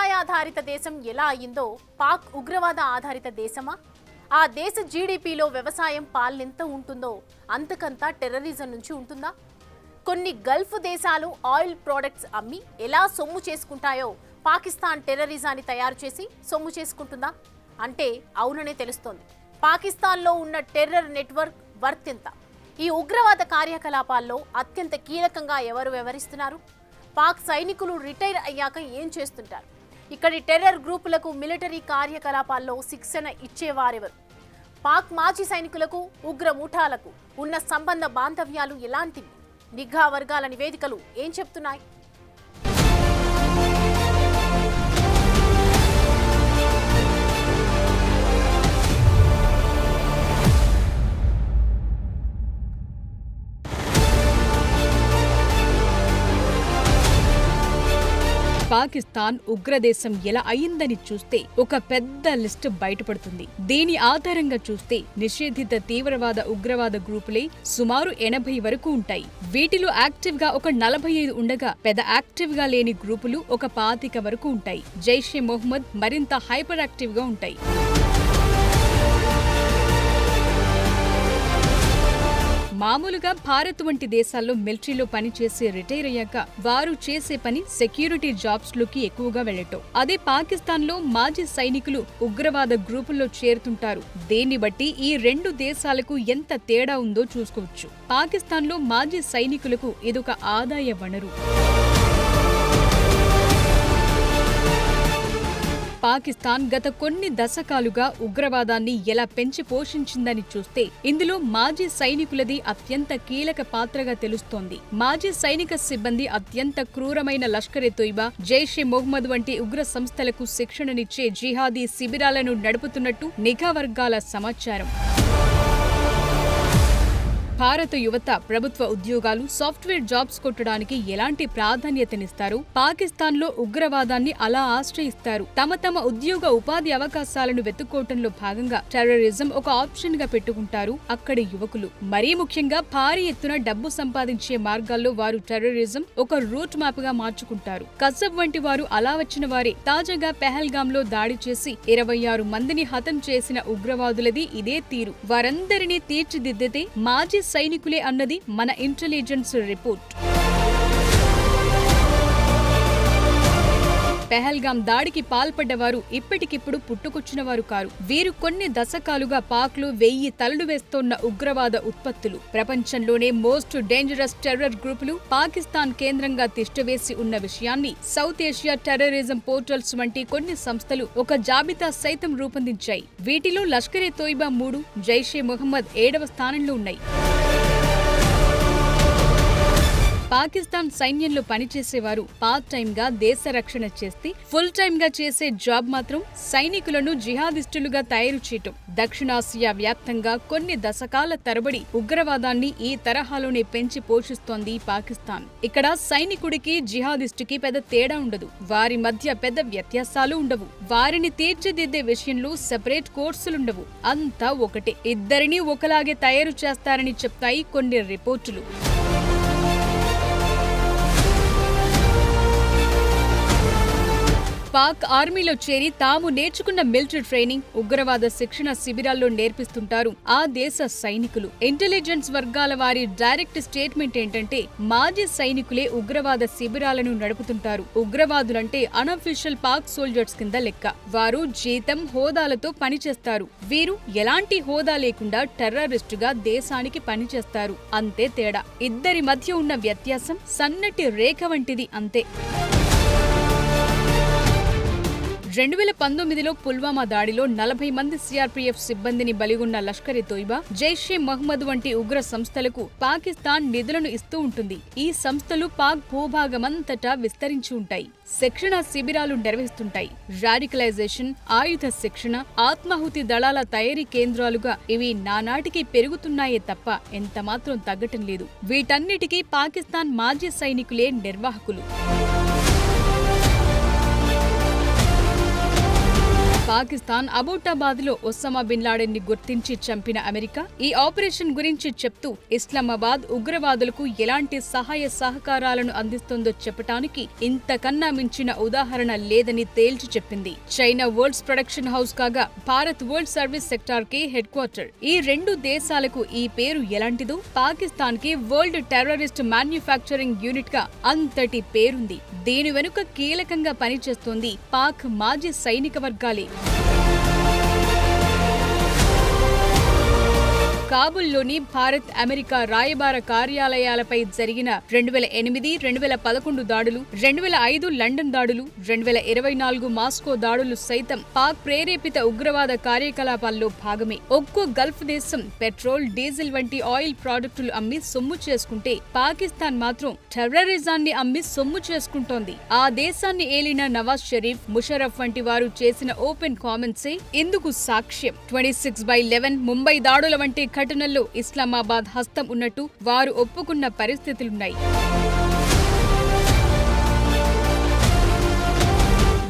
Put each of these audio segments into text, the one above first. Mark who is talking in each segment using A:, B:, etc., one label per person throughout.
A: వ్యవసాయాధారిత దేశం ఎలా అయిందో పాక్ ఉగ్రవాద ఆధారిత దేశమా? ఆ దేశ జీడీపీలో వ్యవసాయం పాలెంత ఉంటుందో అంతకంతా టెర్రరిజం నుంచి ఉంటుందా? కొన్ని గల్ఫ్ దేశాలు ఆయిల్ ప్రొడక్ట్స్ అమ్మి ఎలా సొమ్ము చేసుకుంటాయో పాకిస్తాన్ టెర్రరిజాన్ని తయారు చేసి సొమ్ము చేసుకుంటుందా అంటే అవుననే తెలుస్తోంది. పాకిస్తాన్లో ఉన్న టెర్రర్ నెట్వర్క్ వర్త్ ఎంత? ఈ ఉగ్రవాద కార్యకలాపాల్లో అత్యంత కీలకంగా ఎవరు వ్యవహరిస్తున్నారు? పాక్ సైనికులు రిటైర్ అయ్యాక ఏం చేస్తుంటారు? ఇక్కడి టెర్రర్ గ్రూపులకు మిలిటరీ కార్యకలాపాల్లో శిక్షణ ఇచ్చేవారెవరు? పాక్ మాజీ సైనికులకు ఉగ్ర ముఠాలకు ఉన్న సంబంధ బాంధవ్యాలు ఎలాంటివి? నిఘా వర్గాల నివేదికలు ఏం చెప్తున్నాయి?
B: పాకిస్తాన్ ఉగ్రదేశం ఎలా అయిందని చూస్తే ఒక పెద్ద లిస్ట్ బయటపడుతుంది. దీని ఆధారంగా చూస్తే నిషేధిత తీవ్రవాద ఉగ్రవాద గ్రూపులే సుమారు 80 వరకు ఉంటాయి. వీటిలో యాక్టివ్ గా ఒక 45 ఉండగా పెద్ద యాక్టివ్ గా లేని గ్రూపులు ఒక 25 వరకు ఉంటాయి. జైషే మొహమ్మద్ మరింత హైపర్ యాక్టివ్ గా ఉంటాయి. మామూలుగా భారత్ వంటి దేశాల్లో మిలిటరీలో పనిచేసి రిటైర్ అయ్యాక వారు చేసే పని సెక్యూరిటీ జాబ్స్ లోకి ఎక్కువగా వెళ్లటం. అదే పాకిస్తాన్ లో మాజీ సైనికులు ఉగ్రవాద గ్రూపుల్లో చేరుతుంటారు. దీన్ని బట్టి ఈ రెండు దేశాలకు ఎంత తేడా ఉందో చూసుకోవచ్చు. పాకిస్తాన్ లో మాజీ సైనికులకు ఇదొక ఆదాయ వనరు. పాకిస్తాన్ గత కొన్ని దశకాలుగా ఉగ్రవాదాన్ని ఎలా పెంచి పోషించిందని చూస్తే ఇందులో మాజీ సైనికులది అత్యంత కీలక పాత్రగా తెలుస్తోంది. మాజీ సైనిక సిబ్బంది అత్యంత క్రూరమైన లష్కర్-ఎ-తోయిబా, జైషే మొహమ్మద్ వంటి ఉగ్ర సంస్థలకు శిక్షణనిచ్చే జిహాదీ శిబిరాలను నడుపుతున్నట్టు నిఘా వర్గాల సమాచారం. భారత యువత ప్రభుత్వ ఉద్యోగాలు, సాఫ్ట్వేర్ జాబ్స్ కొట్టడానికి ఎలాంటి ప్రాధాన్యతనిస్తారు? పాకిస్తాన్లో ఉగ్రవాదాన్ని అలా ఆశ్రయిస్తారు. తమ ఉద్యోగ ఉపాధి అవకాశాలను వెతుక్కోవటంలో భాగంగా టెర్రరిజం ఒక ఆప్షన్ గా పెట్టుకుంటారు అక్కడి యువకులు. మరీ ముఖ్యంగా భారీ ఎత్తున డబ్బు సంపాదించే మార్గాల్లో వారు టెర్రరిజం ఒక రూట్ మ్యాప్ గా మార్చుకుంటారు. కసబ్ వంటి వారు అలా వచ్చిన వారే. తాజాగా పెహల్గామ్ లో దాడి చేసి 26 మందిని హతం చేసిన ఉగ్రవాదులది ఇదే తీరు. వారందరినీ తీర్చిదిద్దితే మాజీ సైనికులే అన్నది మన ఇంటెలిజెన్స్ రిపోర్ట్. పెహల్గామ్ దాడికి పాల్పడ్డవారు ఇప్పటికిప్పుడు పుట్టుకొచ్చినవారు కారు. వీరు కొన్ని దశకాలుగా పాక్ లో 1000 తలలు వేస్తోన్న ఉగ్రవాద ఉత్పత్తులు. ప్రపంచంలోనే మోస్ట్ డేంజరస్ టెర్రర్ గ్రూపులు పాకిస్తాన్ కేంద్రంగా తిష్టవేసి ఉన్న విషయాన్ని సౌత్ ఏషియా టెర్రరిజం పోర్టల్స్ వంటి కొన్ని సంస్థలు ఒక జాబితా సైతం రూపొందించాయి. వీటిలో లష్కర్-ఎ-తోయిబా 3, జైషే మొహమ్మద్ 7వ స్థానంలో ఉన్నాయి. పాకిస్తాన్ సైన్యంలో పనిచేసేవారు పార్ట్ టైమ్ గా దేశ రక్షణ చేస్తే, ఫుల్ టైమ్ గా చేసే జాబ్ మాత్రం సైనికులను జిహాదిస్టులుగా తయారు చేయటం. దక్షిణాసియా వ్యాప్తంగా కొన్ని దశకాల తరబడి ఉగ్రవాదాన్ని ఈ తరహాలోనే పెంచి పోషిస్తోంది పాకిస్తాన్. ఇక్కడ సైనికుడికి జిహాదిస్టుకి పెద్ద తేడా ఉండదు. వారి మధ్య పెద్ద వ్యత్యాసాలు ఉండవు. వారిని తీర్చిదిద్దే విషయంలో సెపరేట్ కోర్సులుండవు. అంతా ఒకటే. ఇద్దరినీ ఒకలాగే తయారు చేస్తారని చెప్తాయి కొన్ని రిపోర్టులు. పాక్ ఆర్మీలో చేరి తాము నేర్చుకున్న మిలిటరీ ట్రైనింగ్, ఉగ్రవాద శిక్షణ శిబిరాల్లో నేర్పిస్తుంటారు ఆ దేశ సైనికులు. ఇంటెలిజెన్స్ వర్గాల వారి డైరెక్ట్ స్టేట్మెంట్ ఏంటంటే మాజీ సైనికులే ఉగ్రవాద శిబిరాలను నడుపుతుంటారు. ఉగ్రవాదులంటే అన్అఫీషియల్ పాక్ సోల్జర్స్ కింద లెక్క. వారు జీతం, హోదాలతో పనిచేస్తారు. వీరు ఎలాంటి హోదా లేకుండా టెర్రరిస్టుగా దేశానికి పనిచేస్తారు. అంతే తేడా. ఇద్దరి మధ్య ఉన్న వ్యత్యాసం సన్నటి రేఖ వంటిది, అంతే. 2019లో పుల్వామా దాడిలో 40 మంది సిఆర్పీఎఫ్ సిబ్బందిని బలిగొన్న లష్కర్-ఎ-తోయిబా, జైషే మొహమ్మద్ వంటి ఉగ్ర సంస్థలకు పాకిస్తాన్ నిధులను ఇస్తూ ఉంటుంది. ఈ సంస్థలు పాక్ భూభాగమంతటా విస్తరించి ఉంటాయి. శిక్షణ శిబిరాలు నిర్వహిస్తుంటాయి. రాడికలైజేషన్, ఆయుధ శిక్షణ, ఆత్మాహుతి దళాల తయారీ కేంద్రాలుగా ఇవి నానాటికి పెరుగుతున్నాయే తప్ప ఎంతమాత్రం తగ్గటం లేదు. వీటన్నిటికీ పాకిస్తాన్ మాజీ సైనికులే నిర్వాహకులు. పాకిస్తాన్ అబోటాబాద్ లో ఒసామా బిన్ లాడెన్ ని గుర్తించి చంపిన అమెరికా ఈ ఆపరేషన్ గురించి చెప్తూ ఇస్లామాబాద్ ఉగ్రవాదులకు ఎలాంటి సహాయ సహకారాలను అందిస్తుందో చెప్పటానికి ఇంతకన్నా మించిన ఉదాహరణ లేదని తేల్చి చెప్పింది. చైనా వరల్డ్స్ ప్రొడక్షన్ హౌస్ కాగా భారత్ వరల్డ్ సర్వీస్ సెక్టార్ కి హెడ్ క్వార్టర్. ఈ రెండు దేశాలకు ఈ పేరు ఎలాంటిదో పాకిస్తాన్ కి వరల్డ్ టెర్రరిస్ట్ మ్యానుఫ్యాక్చరింగ్ యూనిట్ గా అంతటి పేరుంది. దీని వెనుక కీలకంగా పనిచేస్తోంది పాక్ మాజీ సైనిక వర్గాలే. కాబుల్లోని భారత్ అమెరికా రాయబార కార్యాలయాలపై జరిగిన 2008, 2011 దాడులు, 2005 లండన్ దాడులు, 2024 మాస్కో దాడులు సైతం పాక్ ప్రేరేపిత ఉగ్రవాద కార్యకలాపాల్లో భాగమే. ఒక్కో గల్ఫ్ దేశం పెట్రోల్, డీజిల్ వంటి ఆయిల్ ప్రాడక్టులు అమ్మి సొమ్ము చేసుకుంటే పాకిస్తాన్ మాత్రం టెర్రరిజాన్ని అమ్మి సొమ్ము చేసుకుంటోంది. ఆ దేశాన్ని ఏలిన నవాజ్ షరీఫ్, ముషరఫ్ వంటి వారు చేసిన ఓపెన్ కామెంట్సే ఇందుకు సాక్ష్యం. 26/11 ముంబై దాడుల వంటి ఘటనల్లో ఇస్లామాబాద్ హస్తం ఉన్నట్టు వారు ఒప్పుకున్న పరిస్థితులున్నాయి.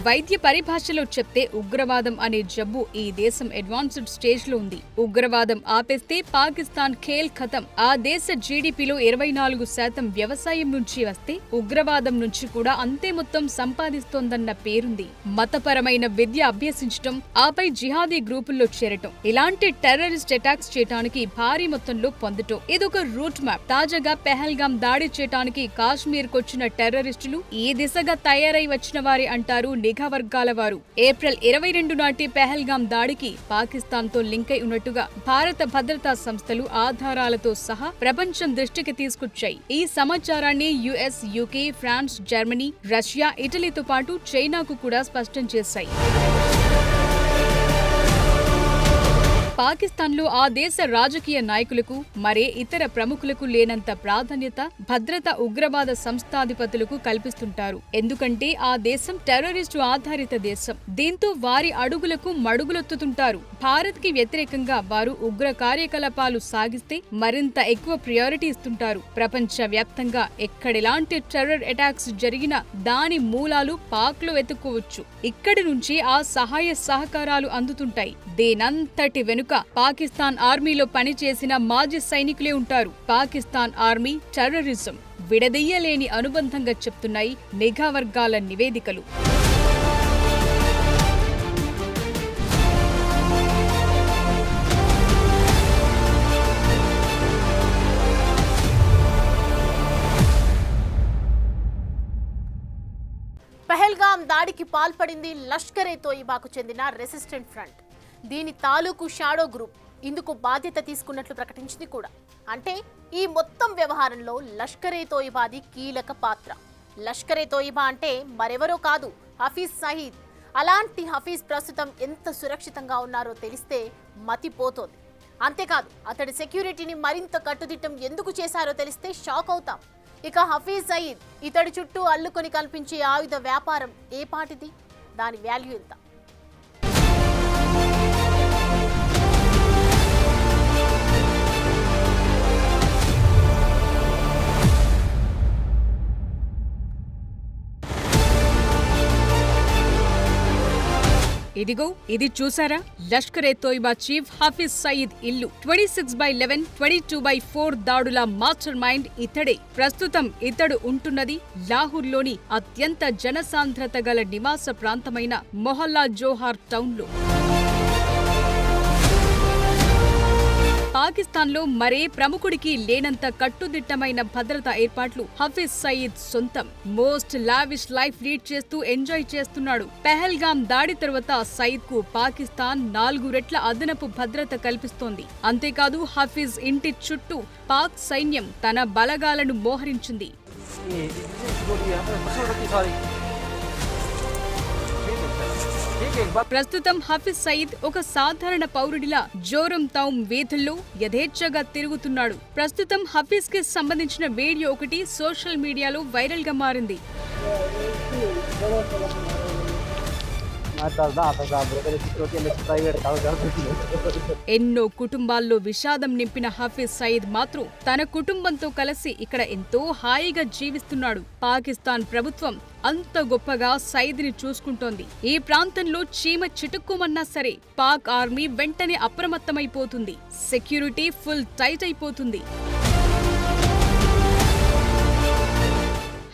B: వైద్య పరిభాషలో చెప్తే ఉగ్రవాదం అనే జబ్బు ఈ దేశం అడ్వాన్స్డ్ స్టేజ్ లో ఉంది. ఉగ్రవాదం ఆపేస్తే పాకిస్తాన్ ఖేల్ ఖతం. ఆ దేశ జీడీపీలో 24% వ్యవసాయం నుంచి వస్తే ఉగ్రవాదం నుంచి కూడా అంతే మొత్తం సంపాదిస్తోందన్న పేరుంది. మతపరమైన విద్య అభ్యసించటం, ఆపై జిహాదీ గ్రూపుల్లో చేరటం, ఇలాంటి టెర్రరిస్ట్ అటాక్స్ చేయటానికి భారీ మొత్తంలో పొందటం ఇదొక రూట్ మ్యాప్. తాజాగా పెహల్గాం దాడి చేయటానికి కాశ్మీర్ కొచ్చిన టెర్రరిస్టులు ఈ దిశగా తయారై వచ్చిన వారి అంటారు నిఘా వర్గాల వారు. ఏప్రిల్ 22 నాటి పెహల్గాం దాడికి పాకిస్తాన్ తో లింక్ అయి ఉన్నట్టుగా భారత భద్రతా సంస్థలు ఆధారాలతో సహా ప్రపంచం దృష్టికి తీసుకొచ్చాయి. ఈ సమాచారాన్ని US, UK, France, Germany, Russia, ఇటలీతో పాటు చైనాకు కూడా స్పష్టం చేశాయి. పాకిస్తాన్లో ఆ దేశ రాజకీయ నాయకులకు, మరే ఇతర ప్రముఖులకు లేనంత ప్రాధాన్యత భద్రతా ఉగ్రవాద సంస్థాధిపతులకు కల్పిస్తుంటారు. ఎందుకంటే ఆ దేశం టెర్రరిస్టు ఆధారిత దేశం. దీంతో వారి అడుగులకు మడుగులొత్తుతుంటారు. భారత్ కి వ్యతిరేకంగా వారు ఉగ్ర కార్యకలాపాలు సాగిస్తే మరింత ఎక్కువ ప్రియారిటీ ఇస్తుంటారు. ప్రపంచ వ్యాప్తంగా ఎక్కడెలాంటి టెర్రర్ అటాక్స్ జరిగినా దాని మూలాలు పాక్ లో వెతుక్కోవచ్చు. ఇక్కడి నుంచి ఆ సహాయ సహకారాలు అందుతుంటాయి. దేనంతటి వెనుక పాకిస్తాన్ ఆర్మీలో పనిచేసిన మాజీ సైనికులే ఉంటారు. పాకిస్తాన్ ఆర్మీ, టెర్రరిజం విడదీయలేని అనుబంధంగా చెప్తున్నాయి నిఘా వర్గాల నివేదికలు.
A: పెహల్గాం దాడికి పాల్పడింది లష్కరే తోయిబాకు చెందిన రెసిస్టెంట్ ఫ్రంట్. దీని తాలూకు షాడో గ్రూప్ ఇందుకు బాధ్యత తీసుకున్నట్లు ప్రకటించింది కూడా. అంటే ఈ మొత్తం వ్యవహారంలో లష్కరే తోయిబాది కీలక పాత్ర. లష్కరే తోయిబా అంటే మరెవరో కాదు, హఫీజ్ సయీద్. అలాంటి హఫీజ్ ప్రస్తుతం ఎంత సురక్షితంగా ఉన్నారో తెలిస్తే మతిపోతోంది. అంతేకాదు అతడి సెక్యూరిటీని మరింత కట్టుదిట్టం ఎందుకు చేశారో తెలిస్తే షాక్ అవుతాం. ఇక హఫీజ్ సయీద్, ఇతడి చుట్టూ అల్లుకొని కల్పించే ఆయుధ వ్యాపారం ఏ పాటిది, దాని వాల్యూ ఎంత?
B: ఇదిగో ఇది చూసారా, లష్కరే తోయిబా చీఫ్ హఫీజ్ సయీద్ ఇల్లు. 26/11, 22/4 దాడుల మాస్టర్ మైండ్ ఇతడే. ప్రస్తుతం ఇతడు ఉంటున్నది లాహోర్లోని అత్యంత జనసాంద్రత గల నివాస ప్రాంతమైన మొహల్లా జోహార్ టౌన్లో. పాకిస్తాన్లో మరే ప్రముఖుడికి లేనంత కట్టుదిట్టమైన భద్రతా ఏర్పాట్లు హఫీజ్ సయీద్ సొంతం. మోస్ట్ లావిష్ లైఫ్ లీడ్ చేస్తూ ఎంజాయ్ చేస్తున్నాడు. పెహల్గాం దాడి తర్వాత సయీద్ కు పాకిస్తాన్ 4 రెట్ల అదనపు భద్రత కల్పిస్తోంది. అంతేకాదు హఫీజ్ ఇంటి చుట్టూ పాక్ సైన్యం తన బలగాలను మోహరించింది. ప్రస్తుతం హఫీజ్ సయీద్ ఒక సాధారణ పౌరుడిలా జోరం తౌమ్ వీధుల్లో యథేచ్ఛగా తిరుగుతున్నాడు. ప్రస్తుతం హఫీజ్ కి సంబంధించిన వీడియో ఒకటి సోషల్ మీడియాలో వైరల్ గా మారింది. ఎన్నో కుటుంబాల్లో విషాదం నింపిన హఫీజ్ సయీద్ మాత్రం తన కుటుంబంతో కలిసి ఇక్కడ ఎంతో హాయిగా జీవిస్తున్నాడు. పాకిస్తాన్ ప్రభుత్వం అంత గొప్పగా సయీద్ని చూసుకుంటోంది. ఈ ప్రాంతంలో చీమ చిటుక్కుమన్నా సరే పాక్ ఆర్మీ వెంటనే అప్రమత్తమైపోతుంది. సెక్యూరిటీ ఫుల్ టైట్ అయిపోతుంది.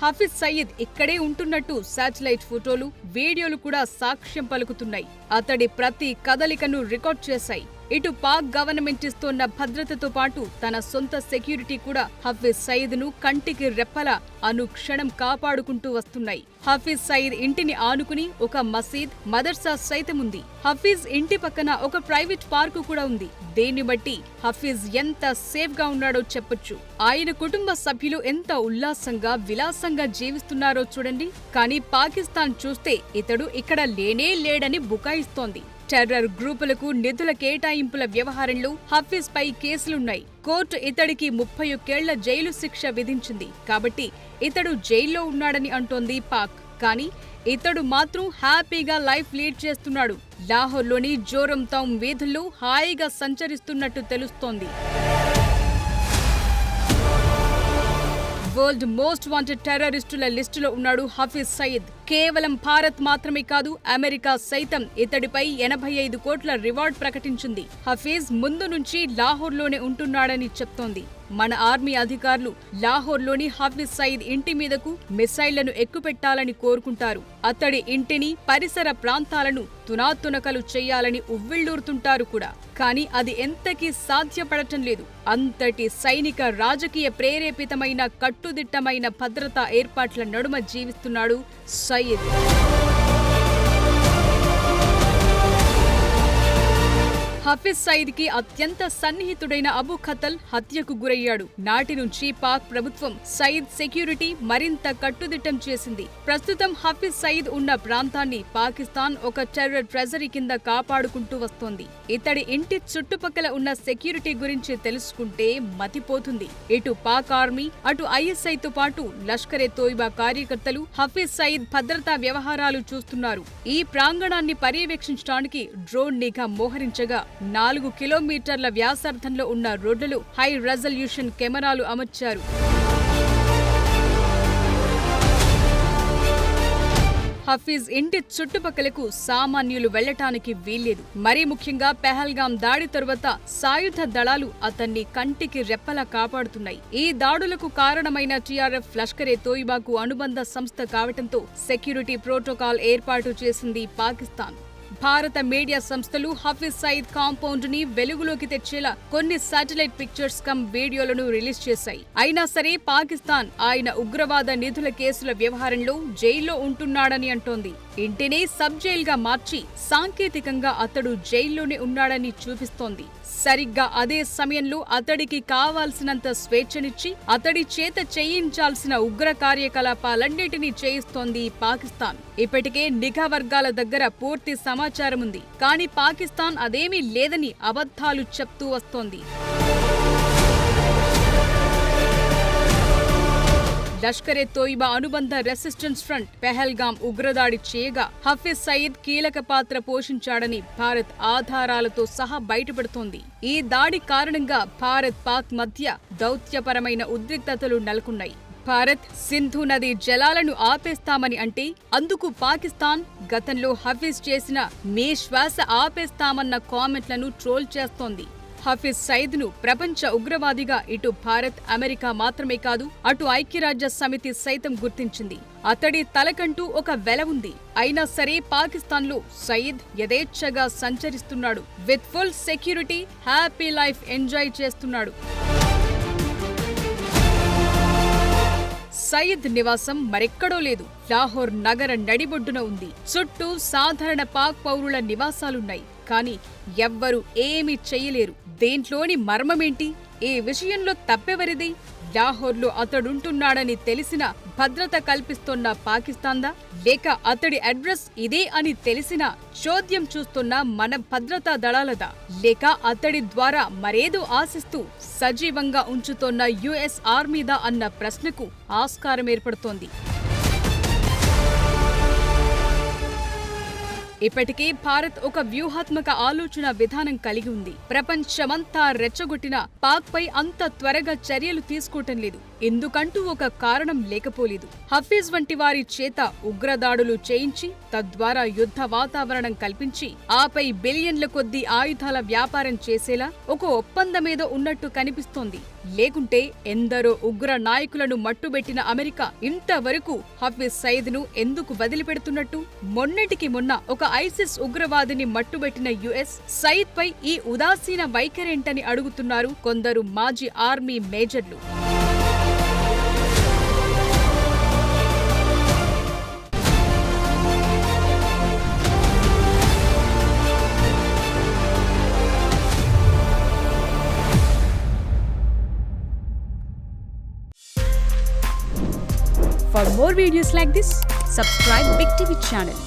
B: హఫీజ్ సయీద్ ఇక్కడే ఉంటున్నట్టు శాటిలైట్ ఫోటోలు, వీడియోలు కూడా సాక్ష్యం పలుకుతున్నాయి. అతడి ప్రతి కదలికను రికార్డ్ చేశాయి. ఇటు పాక్ గవర్నమెంట్ ఇస్తోన్న భద్రతతో పాటు తన సొంత సెక్యూరిటీ కూడా హఫీజ్ సయీద్ ను కంటికి రెప్పలా అనుక్షణం కాపాడుకుంటూ వస్తున్నాయి. హఫీజ్ సయీద్ ఇంటిని ఆనుకుని ఒక మసీద్, మదర్సా సైతం ఉంది. హఫీజ్ ఇంటి పక్కన ఒక ప్రైవేట్ పార్కు కూడా ఉంది. దీన్ని బట్టి హఫీజ్ ఎంత సేఫ్ గా ఉన్నాడో చెప్పొచ్చు. ఆయన కుటుంబ సభ్యులు ఎంత ఉల్లాసంగా, విలాసంగా జీవిస్తున్నారో చూడండి. కానీ పాకిస్తాన్ చూస్తే ఇతడు ఇక్కడ లేనే లేడని బుకాయిస్తోంది. టెర్రర్ గ్రూపులకు నిధుల కేటాయింపుల వ్యవహారంలో హఫీజ్ పై కేసులున్నాయి. కోర్టు ఇతడికి 31 ఏళ్ల జైలు శిక్ష విధించింది. కాబట్టి ఇతడు జైల్లో ఉన్నాడని అంటోంది పాక్. కానీ ఇతడు మాత్రం హ్యాపీగా లైఫ్ లీడ్ చేస్తున్నాడు. లాహోర్లోని జోరం టౌన్ వీధుల్లో హాయిగా సంచరిస్తున్నట్టు తెలుస్తోంది. వరల్డ్ మోస్ట్ వాంటెడ్ టెర్రరిస్టుల లిస్టులో ఉన్నాడు హఫీజ్ సయీద్. కేవలం భారత్ మాత్రమే కాదు, అమెరికా సైతం ఇతడిపై 85 కోట్ల రివార్డ్ ప్రకటించింది. హఫీజ్ ముందు నుంచి లాహోర్లోనే ఉంటున్నాడని చెప్తోంది. మన ఆర్మీ అధికారులు లాహోర్లోని హఫీజ్ సయీద్ ఇంటి మీదకు మిసైళ్లను ఎక్కుపెట్టాలని కోరుకుంటారు. అతడి ఇంటిని, పరిసర ప్రాంతాలను తునాతునకలు చేయాలని ఉవ్విళ్లూరుతుంటారు కూడా. కానీ అది ఎంతకీ సాధ్యపడటం లేదు. అంతటి సైనిక, రాజకీయ ప్రేరేపితమైన, కట్టుదిట్టమైన భద్రతా ఏర్పాట్ల నడుమ జీవిస్తున్నాడు సయీద్. హఫీజ్ సయీద్ కి అత్యంత సన్నిహితుడైన అబు ఖతల్ హత్యకు గురయ్యాడు. నాటి నుంచి పాక్ ప్రభుత్వం సయీద్ సెక్యూరిటీ మరింత కట్టుదిట్టం చేసింది. ప్రస్తుతం హఫీజ్ సయీద్ ఉన్న ప్రాంతాన్ని పాకిస్తాన్ ఒక టెర్రర్ ట్రెజరీ కింద కాపాడుకుంటూ వస్తోంది. ఇతడి ఇంటి చుట్టుపక్కల ఉన్న సెక్యూరిటీ గురించి తెలుసుకుంటే మతిపోతుంది. ఇటు పాక్ ఆర్మీ, అటు ISI తో పాటు లష్కరే తోయిబా కార్యకర్తలు హఫీజ్ సయీద్ భద్రతా వ్యవహారాలు చూస్తున్నారు. ఈ ప్రాంగణాన్ని పర్యవేక్షించడానికి డ్రోన్ నిఘా మోహరించగా 4 కిలోమీటర్ల వ్యాసార్థంలో ఉన్న రోడ్లలో హై రెజల్యూషన్ కెమెరాలు అమర్చారు. హఫీజ్ ఇంటి చుట్టుపక్కలకు సామాన్యులు వెళ్లటానికి వీల్లేదు. మరీ ముఖ్యంగా పెహల్గాం దాడి తరువాత సాయుధ దళాలు అతన్ని కంటికి రెప్పలా కాపాడుతున్నాయి. ఈ దాడులకు కారణమైన TRF లష్కరే తోయిబాకు అనుబంధ సంస్థ కావటంతో సెక్యూరిటీ ప్రోటోకాల్ ఏర్పాటు చేసింది పాకిస్తాన్. భారత మీడియా సంస్థలు హఫీజ్ సయీద్ కాంపౌండ్ ని వెలుగులోకి తెచ్చేలా కొన్ని శాటిలైట్ పిక్చర్స్ కమ్ వీడియోలను రిలీజ్ చేశాయి. అయినా సరే పాకిస్తాన్ ఆయన ఉగ్రవాద నిధుల కేసుల వ్యవహారంలో జైల్లో ఉంటున్నాడని అంటోంది. ఇంటిని సబ్ జైల్ గా మార్చి సాంకేతికంగా అతడు జైల్లోనే ఉన్నాడని చూపిస్తోంది. సరిగ్గా అదే సమయంలో అతడికి కావాల్సినంత స్వేచ్ఛనిచ్చి అతడి చేత చేయించాల్సిన ఉగ్ర కార్యకలాపాలన్నిటినీ చేయిస్తోంది పాకిస్తాన్. ఇప్పటికే నిఘా వర్గాల దగ్గర పూర్తి సమాచారం ఉంది. కానీ పాకిస్తాన్ అదేమీ లేదని అబద్ధాలు చెప్తూ వస్తోంది. లష్కరే తోయిబా అనుబంధ రెసిస్టెన్స్ ఫ్రంట్ పెహల్గాం ఉగ్రదాడి చేయగా హఫీజ్ సయీద్ కీలక పాత్ర పోషించాడని భారత్ ఆధారాలతో సహా బయటపడుతోంది. ఈ దాడి కారణంగా భారత్ పాక్ మధ్య దౌత్యపరమైన ఉద్రిక్తతలు నెలకొన్నాయి. భారత్ సింధు నది జలాలను ఆపేస్తామని అంటే అందుకు పాకిస్తాన్ గతంలో హఫీజ్ చేసిన మీ శ్వాస ఆపేస్తామన్న కామెంట్లను ట్రోల్ చేస్తోంది. హఫీజ్ సయీద్ ను ప్రపంచ ఉగ్రవాదిగా ఇటు భారత్, అమెరికా మాత్రమే కాదు, అటు ఐక్యరాజ్య సమితి సైతం గుర్తించింది. అతడి తలకంటూ ఒక వెల ఉంది. అయినా సరే పాకిస్తాన్లో సయీద్ యథేచ్ఛగా సంచరిస్తున్నాడు. With full security happy life enjoy చేస్తున్నాడు. సయీద్ నివాసం మరెక్కడో లేదు, లాహోర్ నగర నడిబొడ్డున ఉంది. చుట్టూ సాధారణ పాక్ పౌరుల నివాసాలున్నాయి. కానీ ఎవ్వరూ ఏమీ చెయ్యలేరు. దేంట్లోని మర్మమేంటి? ఈ విషయంలో తప్పెవరిది? లాహోర్లో అతడుంటున్నాడని తెలిసిన భద్రత కల్పిస్తోన్న పాకిస్తాన్దా, లేక అతడి అడ్రస్ ఇదే అని తెలిసినా చోద్యం చూస్తున్న మన భద్రతా దళాలదా, లేక అతడి ద్వారా మరేదో ఆశిస్తూ సజీవంగా ఉంచుతోన్న US ఆర్మీదా అన్న ప్రశ్నకు ఆస్కారం ఏర్పడుతోంది. ఇప్పటికే భారత్ ఒక వ్యూహాత్మక ఆలోచన విధానం కలిగి ఉంది. ప్రపంచమంతా రెచ్చగొట్టిన పాక్ పై అంత త్వరగా చర్యలు తీసుకోవటం లేదు. ఎందుకంటూ ఒక కారణం లేకపోలేదు. హఫీజ్ వంటి వారి చేత ఉగ్రదాడులు చేయించి తద్వారా యుద్ధ వాతావరణం కల్పించి ఆపై బిలియన్ల కొద్దీ ఆయుధాల వ్యాపారం చేసేలా ఒక ఒప్పందమేదో ఉన్నట్టు కనిపిస్తోంది. లేకుంటే ఎందరో ఉగ్ర నాయకులను మట్టుబెట్టిన అమెరికా ఇంతవరకు హఫీజ్ సయీద్ ను ఎందుకు వదిలిపెడుతున్నట్టు? మొన్నటికి మొన్న ఒక ఐసిస్ ఉగ్రవాదిని మట్టుబెట్టిన యుఎస్ సయీద్ పై ఈ ఉదాసీన వైఖరేంటని అడుగుతున్నారు కొందరు మాజీ army మేజర్లు. For more videos like this, subscribe Big TV channel.